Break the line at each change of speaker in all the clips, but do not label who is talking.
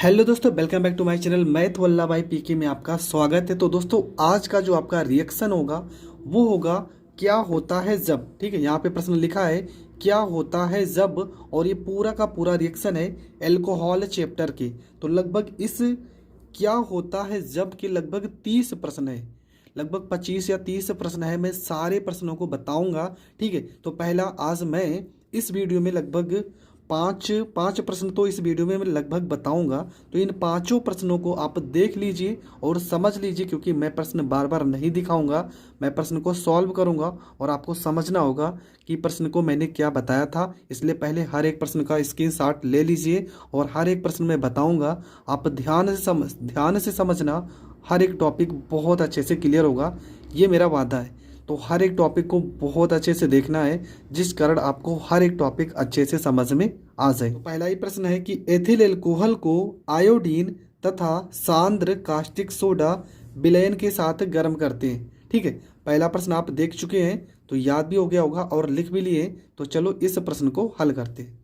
Hello दोस्तों, welcome back to my channel. Math walla भाई पीके में आपका स्वागत है। तो दोस्तों, आज का जो आपका रिएक्शन होगा वो होगा क्या होता है जब। ठीक है, यहाँ पे प्रश्न लिखा है क्या होता है जब, और ये पूरा का पूरा रिएक्शन है एल्कोहल चैप्टर के। तो लगभग इस क्या होता है जब के लगभग 30 प्रश्न है, लगभग 25 या 30 प्रश्न है। मैं सारे प्रश्नों को बताऊंगा। ठीक है, तो पहला आज मैं इस वीडियो में लगभग पाँच पाँच प्रश्न तो इस वीडियो में मैं लगभग बताऊंगा। तो इन पांचों प्रश्नों को आप देख लीजिए और समझ लीजिए, क्योंकि मैं प्रश्न बार बार नहीं दिखाऊंगा। मैं प्रश्न को सॉल्व करूंगा और आपको समझना होगा कि प्रश्न को मैंने क्या बताया था। इसलिए पहले हर एक प्रश्न का स्क्रीनशॉट ले लीजिए और हर एक प्रश्न में बताऊंगा। आप ध्यान से समझना। हर एक टॉपिक बहुत अच्छे से क्लियर होगा, ये मेरा वादा है। तो हर एक टॉपिक को बहुत अच्छे से देखना है, जिस कारण आपको हर एक टॉपिक अच्छे से समझ में आ जाए। तो पहला ही प्रश्न है कि एथिल एल्कोहल को आयोडीन तथा सांद्र कास्टिक सोडा विलयन के साथ गर्म करते हैं। ठीक है, पहला प्रश्न आप देख चुके हैं तो याद भी हो गया होगा और लिख भी लिए। तो चलो इस प्रश्न को हल करते हैं।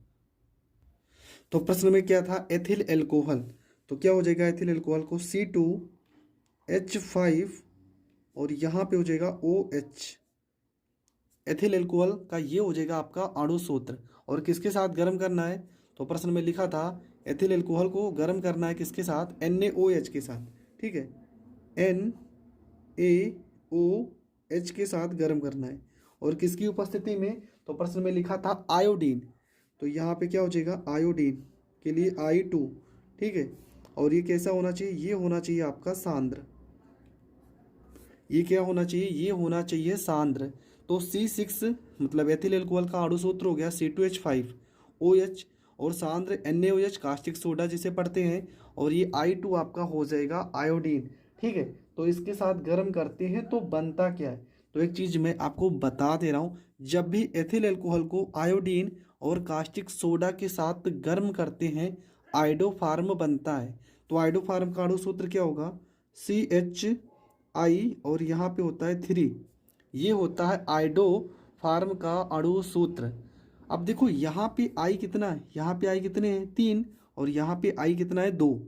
तो प्रश्न में क्या था, एथिल एल्कोहल। तो क्या हो जाएगा, एथिल एल्कोहल को C2H5 और यहाँ पे हो जाएगा OH। एथिल एल्कोहल का ये हो जाएगा आपका अणु सूत्र। और किसके साथ गर्म करना है, तो प्रश्न में लिखा था एथिल एल्कोहल को गर्म करना है किसके साथ, NaOH के साथ। ठीक है, NaOH के साथ गर्म करना है। और किसकी उपस्थिति में, तो प्रश्न में लिखा था आयोडीन। तो यहाँ पे क्या हो जाएगा, आयोडीन के लिए I2। ठीक है, और ये कैसा होना चाहिए, ये होना चाहिए आपका सांद्र। ये क्या होना चाहिए, ये होना चाहिए सांद्र। तो C6 मतलब एथिल एल्कोहल का अणु सूत्र हो गया C2H5OH, और सांद्र NaOH कास्टिक सोडा जिसे पढ़ते हैं, और ये I2 आपका हो जाएगा आयोडीन। ठीक है, तो इसके साथ गर्म करते हैं तो बनता क्या है। तो एक चीज़ मैं आपको बता दे रहा हूँ, जब भी एथिल एल्कोहल को आयोडीन और कास्टिक सोडा के साथ गर्म करते हैं आइडोफार्म बनता है। तो आइडोफार्म का अणु सूत्र क्या होगा, CHI और यहाँ पे होता है 3। ये होता है आइडो फार्म का अणु सूत्र। अब देखो यहाँ पे आई कितना है, यहाँ पे आई कितने हैं 3, और यहाँ पे आई कितना है 2।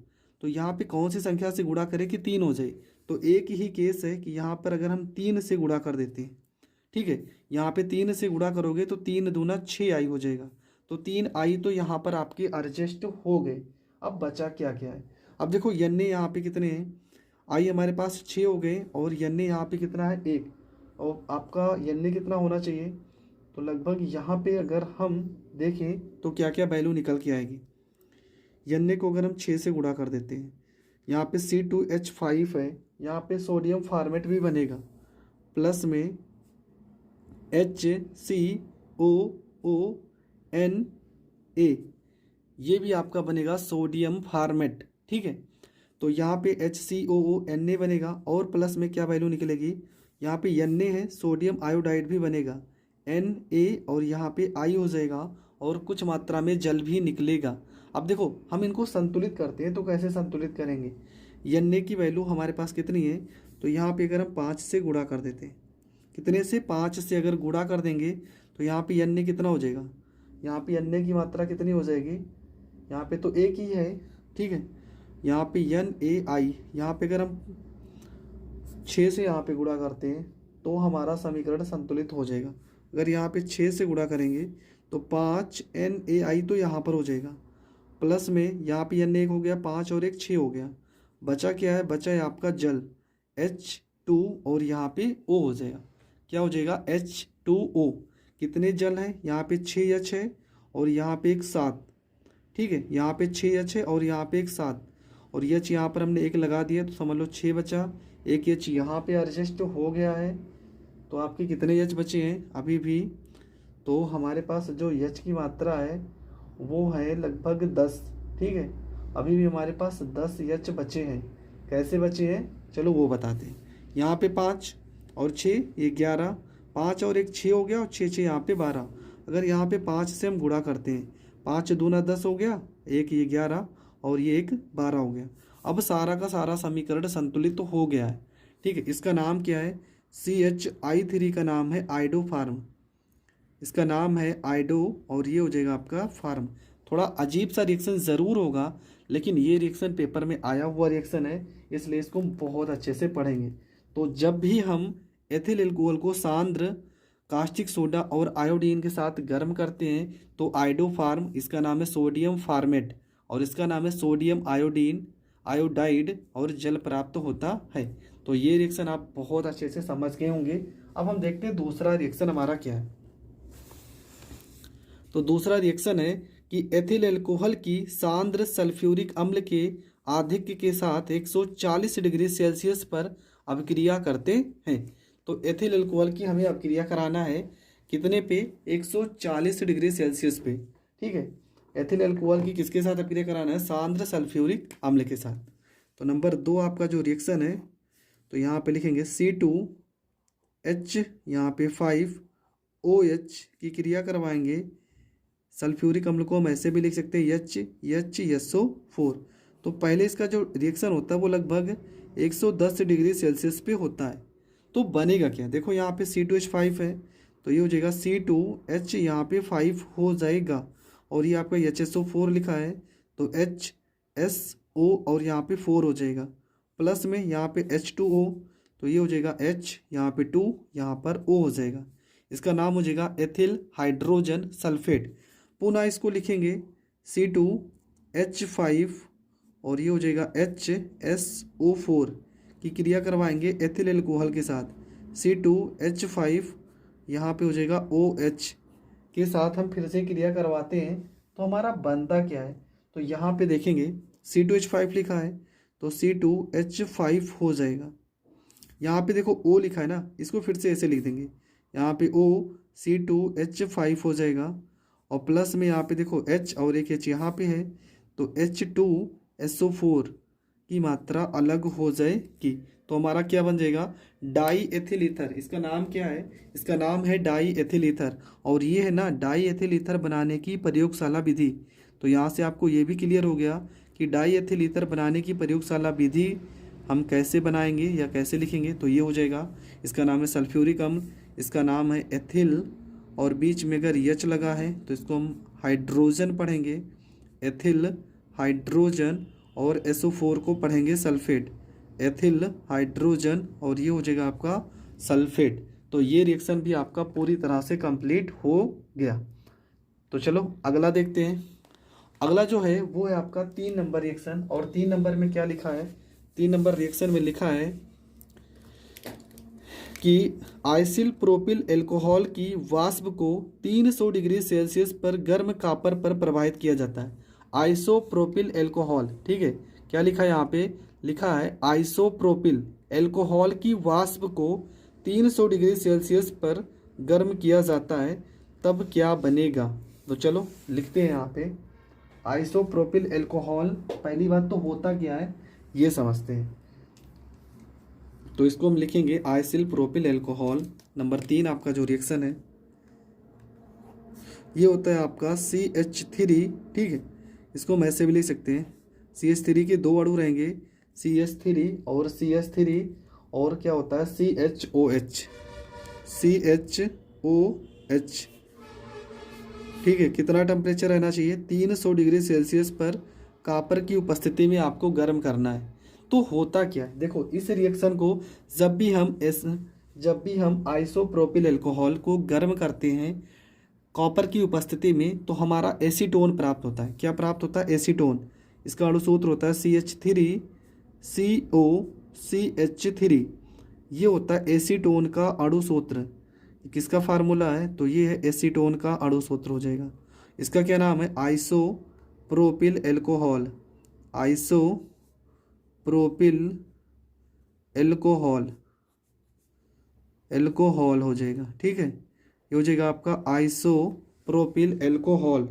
तो यहाँ पे कौन सी संख्या से गुणा करें कि 3 हो जाए। तो एक ही केस है कि यहाँ पर अगर हम 3 से गुणा कर देते हैं। ठीक है, यहाँ पे 3 से गुणा करोगे तो 3 दूना 6 आई हो जाएगा। तो 3 आई तो यहाँ पर आपके एडजस्ट हो गए। अब बचा क्या क्या है, अब देखो यन्ने यहाँ पे कितने हैं, आई हमारे पास 6 हो गए, और यन्ने यहाँ पे कितना है 1। और आपका यन्ने कितना होना चाहिए, तो लगभग यहाँ पे अगर हम देखें तो क्या क्या वैल्यू निकल के आएगी। यन्ने को अगर हम 6 से गुणा कर देते हैं, यहाँ पे C2H5 है, यहाँ पे सोडियम फार्मेट भी बनेगा, प्लस में HCOONA, ये भी आपका बनेगा सोडियम फार्मेट। ठीक है, तो यहाँ पे HCOONA बनेगा, और प्लस में क्या वैल्यू निकलेगी, यहाँ पे Na है, सोडियम आयोडाइड भी बनेगा Na, और यहाँ पे I हो जाएगा, और कुछ मात्रा में जल भी निकलेगा। अब देखो हम इनको संतुलित करते हैं, तो कैसे संतुलित करेंगे, Na की वैल्यू हमारे पास कितनी है, तो यहाँ पे अगर हम 5 से गुणा कर देते हैं, कितने से 5 से अगर गुणा कर देंगे तो यहाँ पे Na कितना हो जाएगा, यहाँ पे Na की मात्रा कितनी हो जाएगी, यहाँ पे तो एक ही है। ठीक है, यहाँ पे NaI, यहाँ पे अगर हम 6 से यहाँ पे गुणा करते हैं तो हमारा समीकरण संतुलित हो जाएगा। अगर यहाँ पे 6 से गुणा करेंगे तो 5 NaI तो यहाँ पर हो जाएगा, प्लस में यहाँ पे Na हो गया 5 और 1 6 हो गया। बचा क्या है, बचा है आपका जल H2, और यहाँ पे O हो जाएगा। क्या हो जाएगा, H2O। कितने जल हैं, यहाँ पे 6 H है, और यहाँ पे एक 7। ठीक है, यहाँ पे 6 H है और यहाँ पे एक 7, और H यहाँ पर हमने 1 लगा दिया तो समझ लो 6 बचा। एक H यहाँ पे एडजस्ट हो गया है। तो आपके कितने H बचे हैं अभी भी, तो हमारे पास जो H की मात्रा है वो है लगभग 10। ठीक है, अभी भी हमारे पास 10 H बचे हैं। कैसे बचे हैं, चलो वो बताते हैं। यहाँ पे 5 और 6 ये 11, 5 और 1 6 हो गया, और 6 6 यहाँ पे 12। अगर यहाँ पे 5 से हम गुणा करते हैं, 5 दूना 10 हो गया, एक ये 11 और ये एक 12 हो गया। अब सारा का सारा समीकरण संतुलित तो हो गया है। ठीक है, इसका नाम क्या है, CHI3 का नाम है आइडो फार्म। इसका नाम है आइडो, और ये हो जाएगा आपका फार्म। थोड़ा अजीब सा रिएक्शन ज़रूर होगा, लेकिन ये रिएक्शन पेपर में आया हुआ रिएक्शन है, इसलिए इसको हम बहुत अच्छे से पढ़ेंगे। तो जब भी हम एथिल एल्कोहल को सांद्र कास्टिक सोडा और आयोडीन के साथ गर्म करते हैं तो आयोडोफार्म, इसका नाम है सोडियम फार्मेट, और इसका नाम है सोडियम आयोडीन आयोडाइड, और जल प्राप्त होता है। तो ये रिएक्शन आप बहुत अच्छे से समझ गए होंगे। अब हम देखते हैं दूसरा रिएक्शन हमारा क्या है। तो दूसरा रिएक्शन है कि एथिल एल्कोहल की सांद्र सल्फ्यूरिक अम्ल के आधिक्य के साथ 140 डिग्री सेल्सियस पर अभिक्रिया करते हैं। तो एथिल एल्कोहल की हमें अभिक्रिया कराना है कितने पे, 140 डिग्री सेल्सियस पे, ठीक है। एथिल एल्कोहल की किसके साथ अभिक्रिया कराना है, सांद्र सल्फ्यूरिक अम्ल के साथ। तो नंबर 2 आपका जो रिएक्शन है, तो यहाँ पे लिखेंगे C2H, यहाँ पे 5OH की क्रिया करवाएंगे। सल्फ्यूरिक अम्ल को हम ऐसे भी लिख सकते हैं HSO4। तो पहले इसका जो रिएक्शन होता है वो लगभग 110 डिग्री सेल्सियस पे होता है। तो बनेगा क्या, देखो यहाँ पे C2H5 है, तो ये हो जाएगा C2H, यहाँ पे 5 हो जाएगा, और ये आपका HSO4 लिखा है तो HSO और यहाँ पे 4 हो जाएगा, प्लस में यहाँ पे H2O, तो ये हो जाएगा H, यहाँ पे 2, यहाँ पर O हो जाएगा। इसका नाम हो जाएगा एथिल हाइड्रोजन सल्फेट। पुनः इसको लिखेंगे C2H5 और ये हो जाएगा HSO4 की क्रिया करवाएंगे एथिल एल्कोहल के साथ। C2H5 यहाँ पे हो जाएगा OH के साथ हम फिर से क्रिया करवाते हैं, तो हमारा बनता क्या है, तो यहाँ पे देखेंगे C2H5 लिखा है तो C2H5 हो जाएगा। यहाँ पे देखो O लिखा है ना, इसको फिर से ऐसे लिख देंगे, यहाँ पे O C2H5 हो जाएगा, और प्लस में यहाँ पे देखो H और एक H यहाँ पे है तो H2SO4 की मात्रा अलग हो जाएगी। तो हमारा क्या बन जाएगा, डाई एथिल ईथर। इसका नाम क्या है, इसका नाम है डाई एथिल ईथर, और ये है ना डाई एथिल ईथर बनाने की प्रयोगशाला विधि। तो यहाँ से आपको ये भी क्लियर हो गया कि डाई एथिल ईथर बनाने की प्रयोगशाला विधि हम कैसे बनाएंगे या कैसे लिखेंगे। तो ये हो जाएगा, इसका नाम है सल्फ्यूरिक अम्ल, इसका नाम है एथिल, और बीच में अगर एच लगा है तो इसको हम हाइड्रोजन पढ़ेंगे, एथिल हाइड्रोजन, और SO4 को पढ़ेंगे सल्फेट, एथिल हाइड्रोजन, और ये हो जाएगा आपका सल्फेट। तो ये रिएक्शन भी आपका पूरी तरह से कंप्लीट हो गया। तो चलो अगला देखते हैं। अगला जो है वो है आपका 3 नंबर रिएक्शन, और 3 नंबर में क्या लिखा है, 3 नंबर रिएक्शन में लिखा है कि आइसिल प्रोपिल एल्कोहल की वाष्प को 300 डिग्री सेल्सियस पर गर्म कापर पर प्रवाहित किया जाता है। आइसोप्रोपिल एल्कोहल, ठीक है, क्या लिखा है यहाँ पे, लिखा है आइसोप्रोपिल एल्कोहल की वाष्प को 300 डिग्री सेल्सियस पर गर्म किया जाता है, तब क्या बनेगा। तो चलो लिखते हैं यहाँ पे आइसोप्रोपिल एल्कोहल। पहली बात तो होता क्या है ये समझते हैं। तो इसको हम लिखेंगे आइसिल प्रोपिल एल्कोहल। नंबर 3 आपका जो रिएक्शन है ये होता है आपका CH3, ठीक है, इसको हम ऐसे भी लिख सकते हैं। CH3 के 2 अणु रहेंगे, CH3 और CH3, और क्या होता है CHOH, CHOH, ठीक है। कितना टेम्परेचर रहना चाहिए, 300 डिग्री सेल्सियस पर कॉपर की उपस्थिति में आपको गर्म करना है। तो होता क्या है, देखो इस रिएक्शन को जब भी हम आइसोप्रोपिल एल्कोहल को गर्म करते हैं कॉपर की उपस्थिति में, तो हमारा एसीटोन प्राप्त होता है। क्या प्राप्त होता है, एसीटोन। इसका अणुसूत्र होता है CH3COCH3, ये होता है एसीटोन का अणुसूत्र। किसका फार्मूला है, तो ये है एसीटोन का अणुसूत्र हो जाएगा। इसका क्या नाम है, आइसोप्रोपिल एल्कोहल, आइसोप्रोपिल एल्कोहल हो जाएगा, ठीक है। ये हो जाएगा आपका आइसोप्रोपिल एल्कोहल।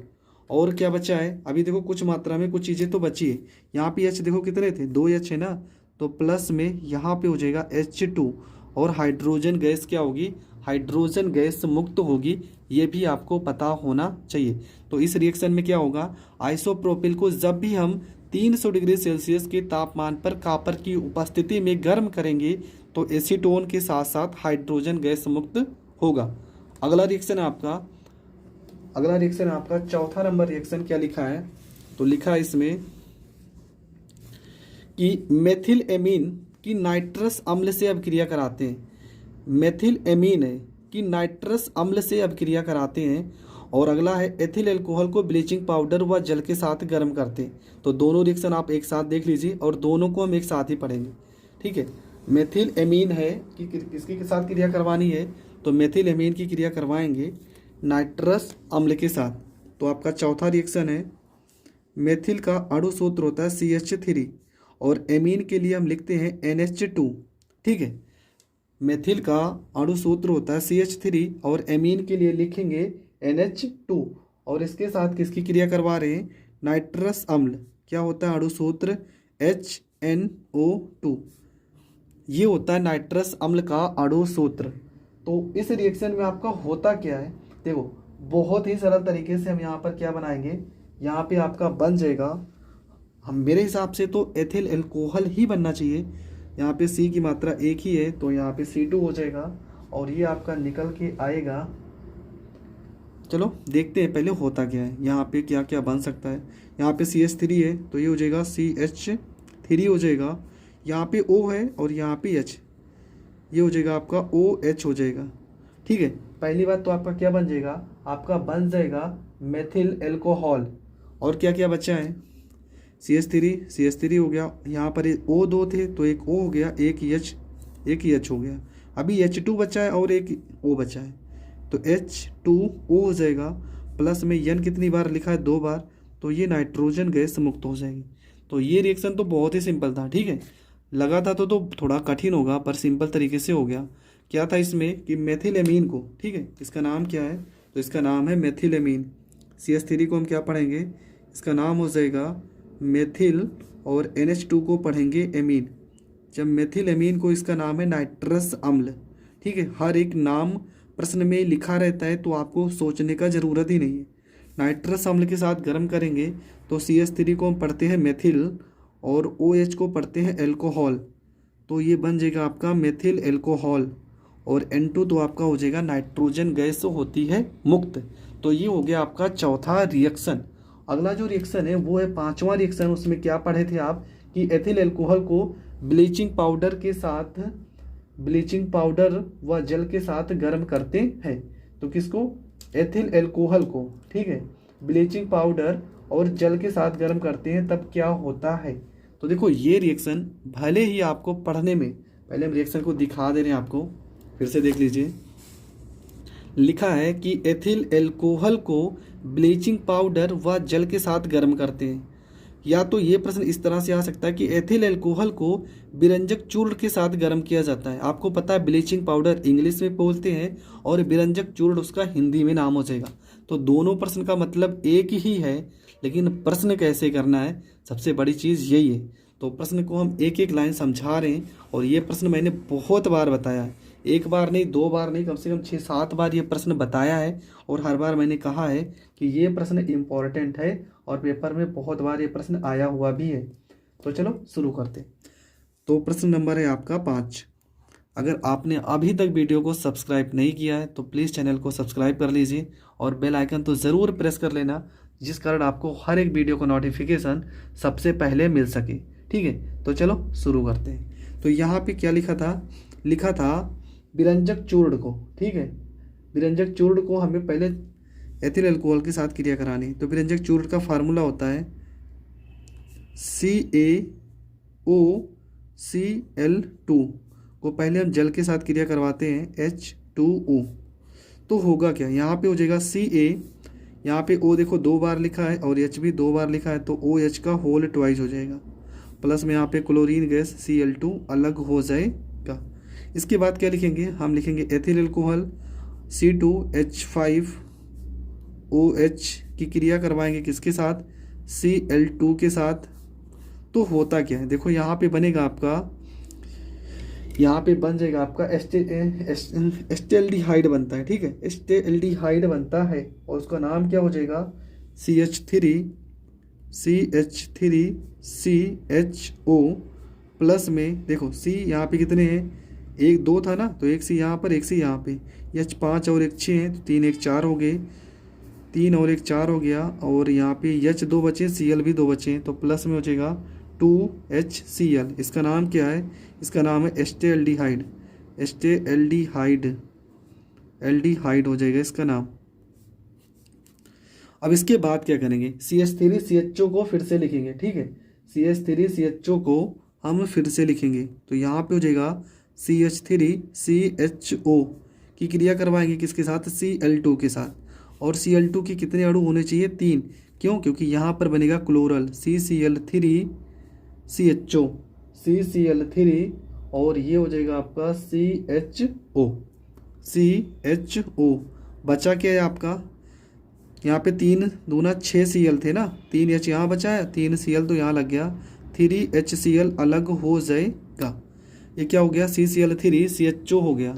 और क्या बचा है, अभी देखो कुछ मात्रा में कुछ चीज़ें तो बची है। यहाँ पे H देखो कितने थे, 2 H है ना, तो प्लस में यहाँ पे हो जाएगा H2, और हाइड्रोजन गैस क्या होगी, हाइड्रोजन गैस मुक्त होगी, ये भी आपको पता होना चाहिए। तो इस रिएक्शन में क्या होगा, आइसोप्रोपिल को जब भी हम 300 डिग्री सेल्सियस के तापमान पर कॉपर की उपस्थिति में गर्म करेंगे तो एसीटोन के साथ साथ हाइड्रोजन गैस मुक्त होगा। अगला रिएक्शन है आपका चौथा नंबर रिएक्शन। क्या लिखा है, तो लिखा है इसमें कि मेथिल एमीन की नाइट्रस अम्ल से अभिक्रिया कराते हैं, मेथिल एमीन है कि नाइट्रस अम्ल से अभिक्रिया कराते हैं। और अगला है एथिल अल्कोहल को ब्लीचिंग पाउडर व जल के साथ गर्म करते हैं। तो दोनों रिएक्शन आप एक साथ देख लीजिए और दोनों को हम एक साथ ही पढ़ेंगे, ठीक है। मेथिल एमीन है कि किसकी के साथ क्रिया करवानी है, तो मेथिल एमीन की क्रिया करवाएंगे नाइट्रस अम्ल के साथ। तो आपका चौथा रिएक्शन है, मेथिल का अणु सूत्र होता है CH3 और एमीन के लिए हम लिखते हैं NH2, ठीक है। मेथिल का अणु सूत्र होता है CH3 और एमीन के लिए लिखेंगे NH2 और इसके साथ किसकी क्रिया करवा रहे हैं, नाइट्रस अम्ल। क्या होता है अणु सूत्र, HNO2, ये होता है नाइट्रस अम्ल का अणु सूत्र। तो इस रिएक्शन में आपका होता क्या है, देखो बहुत ही सरल तरीके से हम यहाँ पर क्या बनाएंगे, यहाँ पे आपका बन जाएगा, हम मेरे हिसाब से तो एथिल अल्कोहल ही बनना चाहिए। यहाँ पे C की मात्रा एक ही है तो यहाँ पे C2 हो जाएगा और ये आपका निकल के आएगा। चलो देखते हैं पहले होता क्या है, यहाँ पे क्या क्या बन सकता है। यहाँ पे CH3 है तो ये हो जाएगा CH3 हो जाएगा, यहाँ पे O है और यहाँ पे H, ये हो जाएगा आपका OH हो जाएगा, ठीक है। पहली बात तो आपका क्या बन जाएगा, आपका बन जाएगा मेथिल अल्कोहल। और क्या क्या बचा है, CH3 हो गया, यहाँ पर O2 थे तो एक O हो गया, एक ही H हो गया। अभी H2 बचा है और एक O बचा है तो H2O हो जाएगा। प्लस में N कितनी बार लिखा है, 2 बार, तो ये नाइट्रोजन गैस मुक्त हो जाएगी। तो ये रिएक्शन तो बहुत ही सिंपल था, ठीक है। लगा था तो थोड़ा कठिन होगा पर सिंपल तरीके से हो गया। क्या था इसमें कि मेथिल एमीन को, ठीक है, इसका नाम क्या है, तो इसका नाम है मेथिल एमीन। CH3 को हम क्या पढ़ेंगे, इसका नाम हो जाएगा मेथिल और NH2 को पढ़ेंगे एमीन। जब मेथिल एमीन को इसका नाम है नाइट्रस अम्ल, ठीक है। हर एक नाम प्रश्न में लिखा रहता है तो आपको सोचने का ज़रूरत ही नहीं है। नाइट्रस अम्ल के साथ गर्म करेंगे तो CH3 को हम पढ़ते हैं मेथिल और OH को पढ़ते हैं अल्कोहल, तो ये बन जाएगा आपका मेथिल अल्कोहल। और N2 तो आपका हो जाएगा नाइट्रोजन गैस होती है मुक्त। तो ये हो गया आपका चौथा रिएक्शन। अगला जो रिएक्शन है वो है पांचवा रिएक्शन। उसमें क्या पढ़े थे आप कि एथिल अल्कोहल को ब्लीचिंग पाउडर व जल के साथ गर्म करते हैं। तो किसको, एथिल अल्कोहल को, ठीक है, ब्लीचिंग पाउडर और जल के साथ गर्म करते हैं तब क्या होता है। तो देखो ये रिएक्शन भले ही आपको पढ़ने में, पहले हम रिएक्शन को दिखा दे रहे हैं आपको, फिर से देख लीजिए। लिखा है कि एथिल अल्कोहल को ब्लीचिंग पाउडर व जल के साथ गर्म करते हैं। या तो ये प्रश्न इस तरह से आ सकता है कि एथिल अल्कोहल को विरंजक चूर्ण के साथ गर्म किया जाता है। आपको पता है ब्लीचिंग पाउडर इंग्लिश में बोलते हैं और विरंजक चूर्ण उसका हिंदी में नाम हो जाएगा। तो दोनों प्रश्न का मतलब एक ही है, लेकिन प्रश्न कैसे करना है सबसे बड़ी चीज़ यही है। तो प्रश्न को हम एक एक लाइन समझा रहे हैं और ये प्रश्न मैंने बहुत बार बताया है, एक बार नहीं, 2 बार नहीं, कम से कम 6-7 बार ये प्रश्न बताया है। और हर बार मैंने कहा है कि ये प्रश्न इम्पॉर्टेंट है और पेपर में बहुत बार ये प्रश्न आया हुआ भी है। तो चलो शुरू करते। तो प्रश्न नंबर है आपका 5। अगर आपने अभी तक वीडियो को सब्सक्राइब नहीं किया है तो प्लीज़ चैनल को सब्सक्राइब कर लीजिए और बेल आइकन तो ज़रूर प्रेस कर लेना, जिस कारण आपको हर एक वीडियो का नोटिफिकेशन सबसे पहले मिल सके, ठीक है। तो चलो शुरू करते हैं। तो यहाँ पे क्या लिखा था विरंजक चूर्ण को, ठीक है। विरंजक चूर्ण को हमें पहले एथिल अल्कोहल के साथ क्रिया करानी। तो विरंजक चूर्ण का फार्मूला होता है CaOCl2 को पहले हम जल के साथ क्रिया करवाते हैं H2O। तो होगा क्या, यहाँ पे हो जाएगा Ca, यहाँ पे O देखो 2 बार लिखा है और H भी 2 बार लिखा है तो OH का होल ट्वाइस हो जाएगा। प्लस में यहाँ पे क्लोरीन गैस Cl2 अलग हो जाएगा। इसके बाद क्या लिखेंगे, हम लिखेंगे एथिल अल्कोहल C2H5OH की क्रिया करवाएंगे किसके साथ, Cl2 के साथ। तो होता क्या है, देखो यहाँ पे बनेगा आपका, यहाँ पे बन जाएगा आपका एस्टेल्डिहाइड बनता है, ठीक है, एस्टेल्डिहाइड बनता है और उसका नाम क्या हो जाएगा CH3CHO। प्लस में देखो C यहाँ पे कितने हैं, 1 2 था ना, तो एक C यहाँ पर, एक C यहाँ पे, H 5 और 1 6 हैं तो 3 1 4 हो गए, 3 और 1 4 हो गया। और यहाँ पे H 2 बचे, Cl भी 2 बचे हैं तो प्लस में हो जाएगा 2HCl, इसका नाम क्या है, इसका नाम है एस्टेल्डिहाइड, एल्डिहाइड हो जाएगा इसका नाम। अब इसके बाद क्या करेंगे, CH3CHO को फिर से लिखेंगे, ठीक है, CH3CHO को हम फिर से लिखेंगे, तो यहाँ पे हो जाएगा CH3CHO की क्रिया करवाएंगे किसके साथ, Cl2 के साथ, और Cl2 के कितने अणु होने चाहिए, 3, क्यों, क्योंकि यहाँ पर बनेगा क्लोरल CCl3CHO, CCl3, और ये हो जाएगा आपका CHO। बचा क्या है आपका, यहाँ पे 3 दूना 6Cl थे ना, 3H यहाँ बचा है, 3Cl तो यहाँ लग गया, 3HCl अलग हो जाएगा, ये क्या हो गया, CCl3CHO हो गया।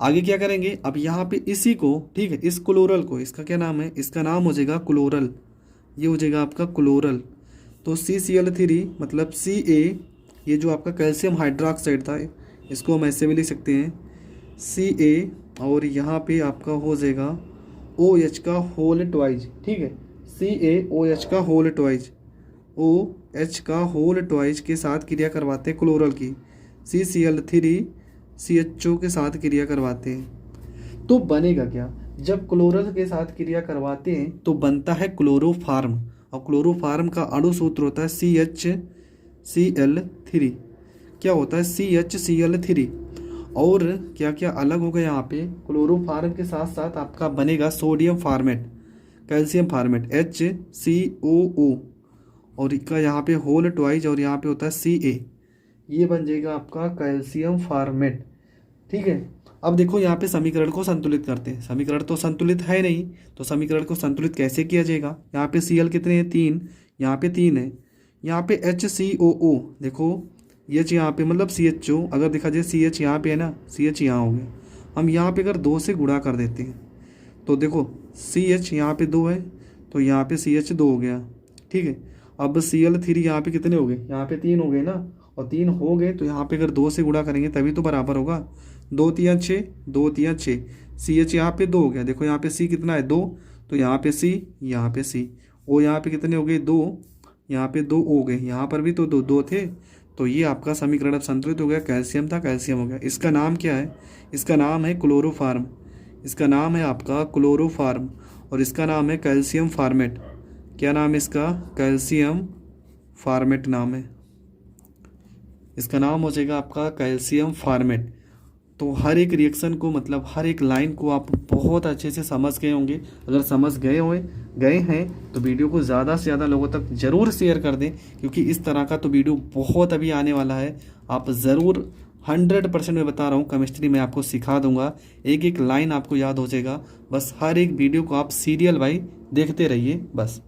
आगे क्या करेंगे, अब यहाँ पे इसी को, ठीक है, इस क्लोरल को, इसका क्या नाम है, इसका नाम हो जाएगा क्लोरल, ये हो जाएगा आपका क्लोरल। तो CCl3 मतलब Ca, ये जो आपका कैल्शियम हाइड्रोक्साइड था, इसको हम ऐसे भी लिख सकते हैं Ca, और यहाँ पे आपका हो जाएगा OH का होल ट्वाइज, ठीक है, CaOH का होल ट्वाइज, OH का होल ट्वाइज के साथ क्रिया करवाते हैं क्लोरल की, CCl3CHO के साथ क्रिया करवाते हैं। तो बनेगा क्या, जब क्लोरल के साथ क्रिया करवाते हैं तो बनता है क्लोरोफार्म, और क्लोरोफार्म का अणु सूत्र होता है CHCl3, क्या होता है, CHCl3। और क्या क्या अलग हो गया, यहाँ पे क्लोरोफार्म के साथ साथ आपका बनेगा sodium format, calcium format HCOO, और इसका यहाँ पे होल ट्वाइज, और यहाँ पे होता है Ca, ये बन जाएगा आपका कैल्शियम फार्मेट, ठीक है। अब देखो यहाँ पे समीकरण को संतुलित करते हैं, समीकरण तो संतुलित है नहीं, तो समीकरण को संतुलित कैसे किया जाएगा, यहाँ पे Cl कितने हैं, 3, यहाँ पे 3 है, यहाँ पे HCOO, देखो H यहाँ पे मतलब CHO, अगर देखा जाए CH यहाँ पे है ना, CH यहाँ हो गया, हम यहाँ पे अगर 2 से गुणा कर देते हैं, तो देखो CH यहाँ पे 2 है, तो यहाँ पे CH 2 हो गया, ठीक है। अब Cl3 यहाँ पे कितने हो गए, यहाँ पे 3 हो गए ना, और 3 हो गए, तो यहाँ पे अगर 2 से गुणा करेंगे तभी तो बराबर होगा, 2 3 6, 2 3 6, CH यहाँ पे 2 हो गया, देखो यहाँ पे C कितना है, 2, तो यहाँ पे C, यहाँ पे C, O यहाँ पे कितने हो गए, 2, यहाँ पे 2 हो गए, यहाँ पर भी तो 2 थे, तो ये आपका समीकरण अब संतुलित हो गया, कैल्शियम था, कैल्शियम हो गया। इसका नाम क्या है, इसका नाम है क्लोरोफार्म, इसका नाम है आपका क्लोरोफार्म, और इसका नाम है कैल्शियम फार्मेट, क्या नाम है इसका, कैल्शियम फार्मेट नाम है, इसका नाम हो जाएगा आपका कैल्शियम फार्मेट। तो हर एक रिएक्शन को, मतलब हर एक लाइन को आप बहुत अच्छे से समझ गए होंगे। अगर समझ गए हैं तो वीडियो को ज़्यादा से ज़्यादा लोगों तक ज़रूर शेयर कर दें, क्योंकि इस तरह का तो वीडियो बहुत अभी आने वाला है। आप ज़रूर 100% मैं बता रहा हूँ, केमिस्ट्री में आपको सिखा दूंगा, एक एक लाइन आपको याद हो जाएगा। बस हर एक वीडियो को आप सीरियल वाइज देखते रहिए बस।